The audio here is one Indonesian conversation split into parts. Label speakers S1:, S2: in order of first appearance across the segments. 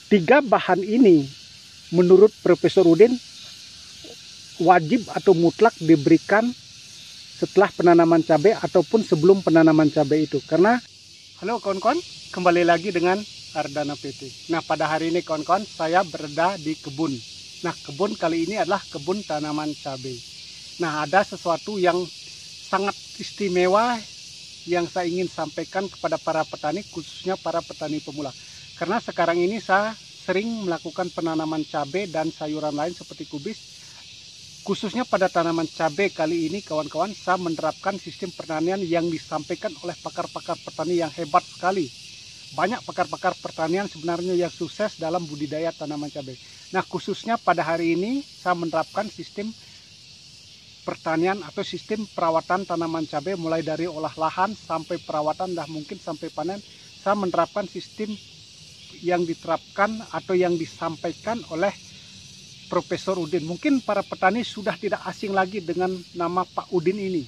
S1: tiga bahan ini menurut Profesor Udin wajib atau mutlak diberikan setelah penanaman cabai ataupun sebelum penanaman cabai itu. Karena, halo kawan-kawan, kembali lagi dengan Ardana PT. Nah, pada hari ini kawan-kawan, saya berada di kebun. Nah, kebun kali ini adalah kebun tanaman cabai. Nah, ada sesuatu yang sangat istimewa yang saya ingin sampaikan kepada para petani, khususnya para petani pemula. Karena sekarang ini saya sering melakukan penanaman cabai dan sayuran lain seperti kubis. Khususnya pada tanaman cabai kali ini kawan-kawan, saya menerapkan sistem pertanian yang disampaikan oleh pakar-pakar petani yang hebat sekali. Banyak pakar-pakar pertanian sebenarnya yang sukses dalam budidaya tanaman cabai. Nah, khususnya pada hari ini saya menerapkan sistem pertanian atau sistem perawatan tanaman cabai mulai dari olah lahan sampai perawatan dan mungkin sampai panen. Saya menerapkan sistem yang diterapkan atau yang disampaikan oleh Profesor Udin. Mungkin para petani sudah tidak asing lagi dengan nama Pak Udin ini.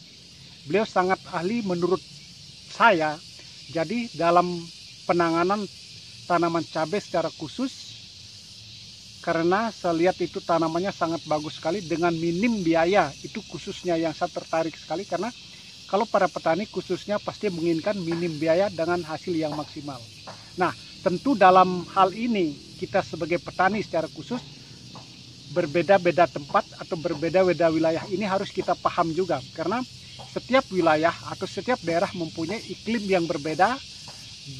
S1: Beliau sangat ahli menurut saya. Jadi dalam penanganan tanaman cabai secara khusus, karena saya lihat itu tanamannya sangat bagus sekali dengan minim biaya. Itu khususnya yang saya tertarik sekali, karena kalau para petani khususnya pasti menginginkan minim biaya dengan hasil yang maksimal. Nah, tentu dalam hal ini kita sebagai petani secara khusus berbeda-beda tempat atau berbeda-beda wilayah ini harus kita paham juga, karena setiap wilayah atau setiap daerah mempunyai iklim yang berbeda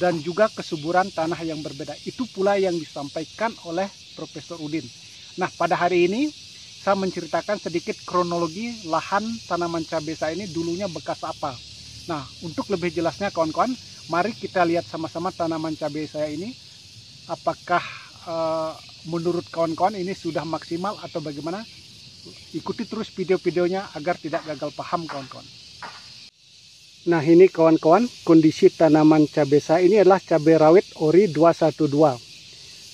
S1: dan juga kesuburan tanah yang berbeda. Itu pula yang disampaikan oleh Profesor Udin. Nah, pada hari ini saya menceritakan sedikit kronologi lahan tanaman cabai saya ini dulunya bekas apa. Nah, untuk lebih jelasnya kawan-kawan, mari kita lihat sama-sama tanaman cabai saya ini apakah menurut kawan-kawan ini sudah maksimal atau bagaimana. Ikuti terus video-videonya agar tidak gagal paham kawan-kawan. Nah, ini kawan-kawan kondisi tanaman cabai saya ini adalah cabai rawit ori 212.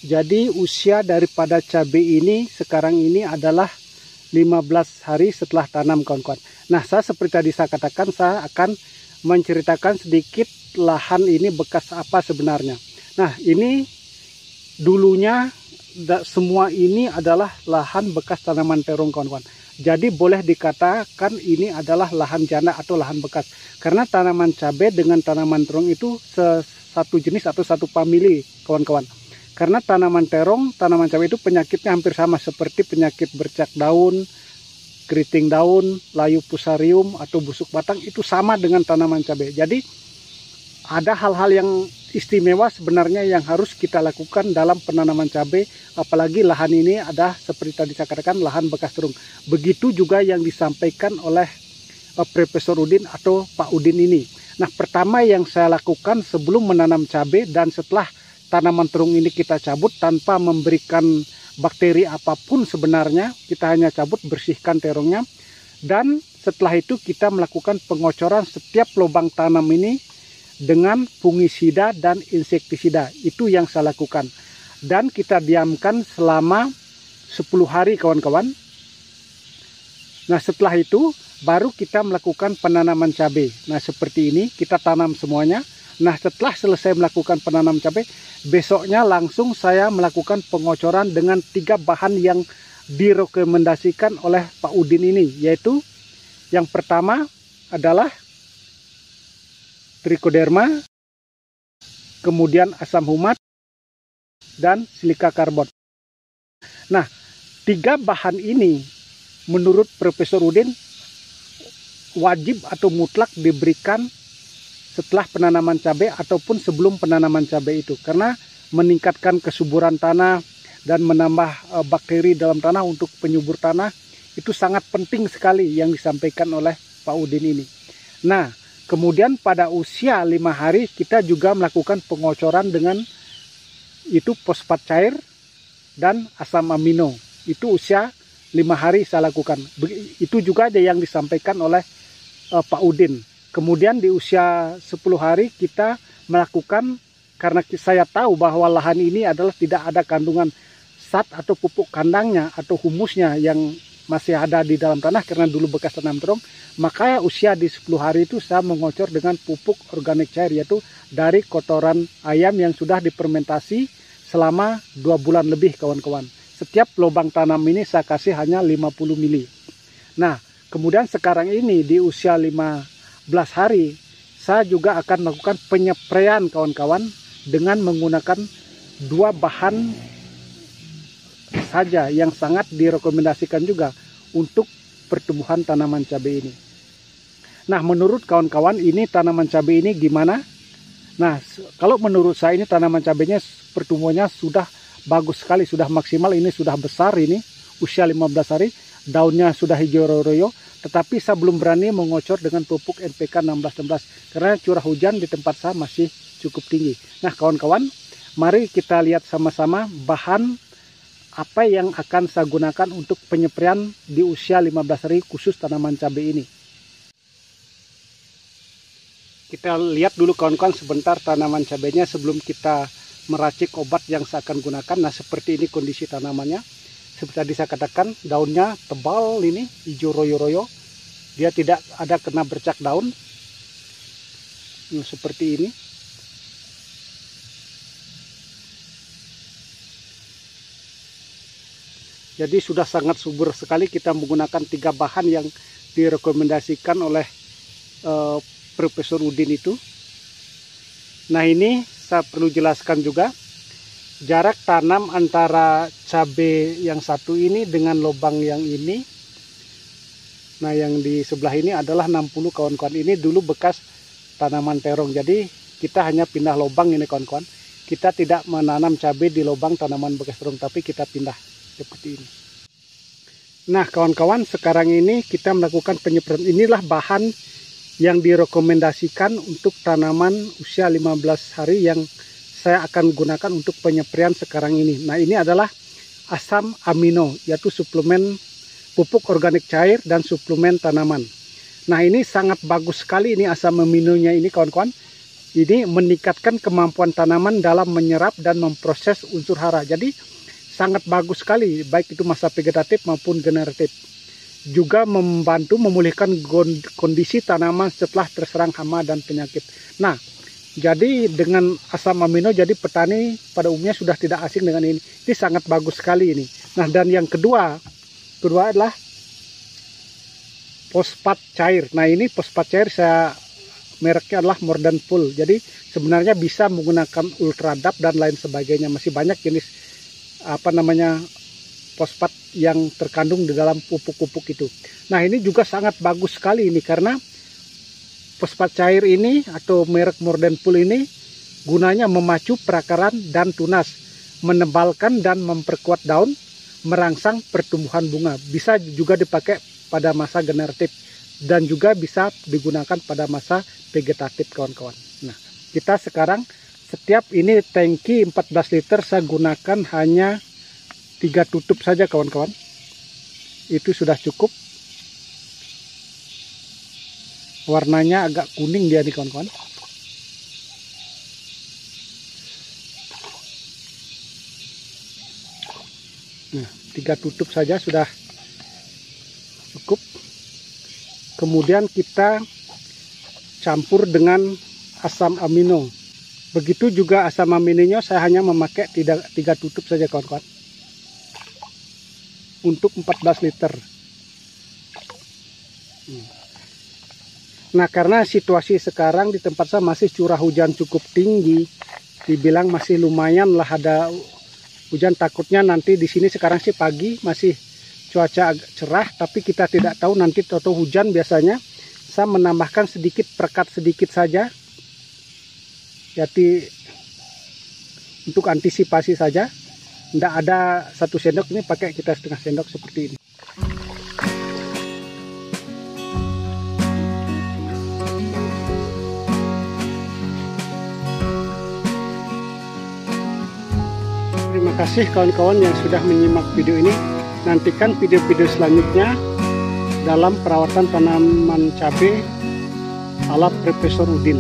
S1: Jadi usia daripada cabai ini sekarang ini adalah 15 hari setelah tanam kawan-kawan. Nah, saya seperti tadi saya katakan, saya akan menceritakan sedikit lahan ini bekas apa sebenarnya. Nah, ini dulunya semua ini adalah lahan bekas tanaman terong kawan-kawan. Jadi boleh dikatakan ini adalah lahan janda atau lahan bekas. Karena tanaman cabai dengan tanaman terong itu satu jenis atau satu famili kawan-kawan. Karena tanaman terong, tanaman cabai itu penyakitnya hampir sama seperti penyakit bercak daun, keriting daun, layu fusarium atau busuk batang, itu sama dengan tanaman cabai. Jadi ada hal-hal yang istimewa sebenarnya yang harus kita lakukan dalam penanaman cabai, apalagi lahan ini ada seperti tadi saya katakan lahan bekas terong. Begitu juga yang disampaikan oleh Profesor Udin atau Pak Udin ini. Nah, pertama yang saya lakukan sebelum menanam cabai dan setelah tanaman terong ini kita cabut tanpa memberikan bakteri apapun sebenarnya, kita hanya cabut, bersihkan terongnya, dan setelah itu kita melakukan pengocoran setiap lubang tanam ini dengan fungisida dan insektisida. Itu yang saya lakukan. Dan kita diamkan selama 10 hari kawan-kawan. Nah, setelah itu baru kita melakukan penanaman cabai. Nah, seperti ini kita tanam semuanya. Nah, setelah selesai melakukan penanam cabai, besoknya langsung saya melakukan pengocoran dengan 3 bahan yang direkomendasikan oleh Pak Udin ini, yaitu yang pertama adalah trichoderma, kemudian asam humat, dan silika karbon. Nah, 3 bahan ini menurut Profesor Udin wajib atau mutlak diberikan setelah penanaman cabai ataupun sebelum penanaman cabai itu. Karena meningkatkan kesuburan tanah dan menambah bakteri dalam tanah untuk penyubur tanah, itu sangat penting sekali yang disampaikan oleh Pak Udin ini. Nah, kemudian pada usia 5 hari kita juga melakukan pengocoran dengan itu fosfat cair dan asam amino. Itu usia 5 hari saya lakukan. Itu juga ada yang disampaikan oleh Pak Udin. Kemudian di usia 10 hari kita melakukan, karena saya tahu bahwa lahan ini adalah tidak ada kandungan zat atau pupuk kandangnya atau humusnya yang masih ada di dalam tanah karena dulu bekas tanam terong, maka usia di 10 hari itu saya mengocor dengan pupuk organik cair, yaitu dari kotoran ayam yang sudah difermentasi selama 2 bulan lebih kawan-kawan. Setiap lubang tanam ini saya kasih hanya 50 mili. Nah, kemudian sekarang ini di usia 15 hari, saya juga akan melakukan penyepraian kawan-kawan dengan menggunakan 2 bahan saja yang sangat direkomendasikan juga untuk pertumbuhan tanaman cabai ini. Nah, menurut kawan-kawan ini tanaman cabai ini gimana? Nah, kalau menurut saya ini tanaman cabainya pertumbuhannya sudah bagus sekali, sudah maksimal, ini sudah besar ini, usia 15 hari, daunnya sudah hijau royo, tetapi saya belum berani mengocor dengan pupuk NPK 1616 karena curah hujan di tempat saya masih cukup tinggi. Nah, kawan-kawan, mari kita lihat sama-sama bahan apa yang akan saya gunakan untuk penyepraian di usia 15 hari khusus tanaman cabai ini. Kita lihat dulu kawan-kawan sebentar tanaman cabainya sebelum kita meracik obat yang saya akan gunakan. Nah, seperti ini kondisi tanamannya. Seperti tadi saya katakan, daunnya tebal ini, hijau royo-royo. Dia tidak ada kena bercak daun. Nah, seperti ini. Jadi sudah sangat subur sekali. Kita menggunakan 3 bahan yang direkomendasikan oleh Profesor Udin itu. Nah, ini saya perlu jelaskan juga jarak tanam antara cabai yang satu ini dengan lubang yang ini. Nah, yang di sebelah ini adalah 60 kawan-kawan. Ini dulu bekas tanaman terong. Jadi kita hanya pindah lubang ini kawan-kawan. Kita tidak menanam cabai di lubang tanaman bekas terong, tapi kita pindah seperti ini. Nah, kawan-kawan, sekarang ini kita melakukan penyemprotan. Inilah bahan yang direkomendasikan untuk tanaman usia 15 hari yang saya akan gunakan untuk penyempraian sekarang ini. Nah, ini adalah asam amino, yaitu suplemen pupuk organik cair dan suplemen tanaman. Nah, ini sangat bagus sekali ini asam aminonya ini kawan-kawan. Ini meningkatkan kemampuan tanaman dalam menyerap dan memproses unsur hara. Jadi sangat bagus sekali, baik itu masa vegetatif maupun generatif. Juga membantu memulihkan kondisi tanaman setelah terserang hama dan penyakit. Nah, jadi dengan asam amino, jadi petani pada umumnya sudah tidak asing dengan ini. Ini sangat bagus sekali ini. Nah, dan yang kedua adalah fosfat cair. Nah, ini fosfat cair mereknya adalah Modern Full. Jadi sebenarnya bisa menggunakan Ultradap dan lain sebagainya. Masih banyak jenis fosfat yang terkandung di dalam pupuk-pupuk itu. Nah, ini juga sangat bagus sekali ini karena fosfat cair ini atau merek Modern Full ini gunanya memacu perakaran dan tunas, menebalkan dan memperkuat daun, merangsang pertumbuhan bunga. Bisa juga dipakai pada masa generatif dan juga bisa digunakan pada masa vegetatif kawan-kawan. Nah, kita sekarang setiap ini tangki 14 liter saya gunakan hanya 3 tutup saja kawan-kawan. Itu sudah cukup. Warnanya agak kuning dia nih kawan-kawan. Nah, 3 tutup saja sudah cukup. Kemudian kita campur dengan asam amino. Begitu juga asam aminonya saya hanya memakai 3 tutup saja kawan-kawan. Untuk 14 liter. Nah, karena situasi sekarang di tempat saya masih curah hujan cukup tinggi, dibilang masih lumayan lah ada hujan. Takutnya nanti di sini sekarang sih pagi masih cuaca agak cerah, tapi kita tidak tahu nanti atau hujan. Biasanya saya menambahkan sedikit perekat sedikit saja, jadi untuk antisipasi saja. Tidak ada 1 sendok, ini pakai kita setengah sendok seperti ini. Terima kasih kawan-kawan yang sudah menyimak video ini. Nantikan video-video selanjutnya dalam perawatan tanaman cabai ala Profesor Udin.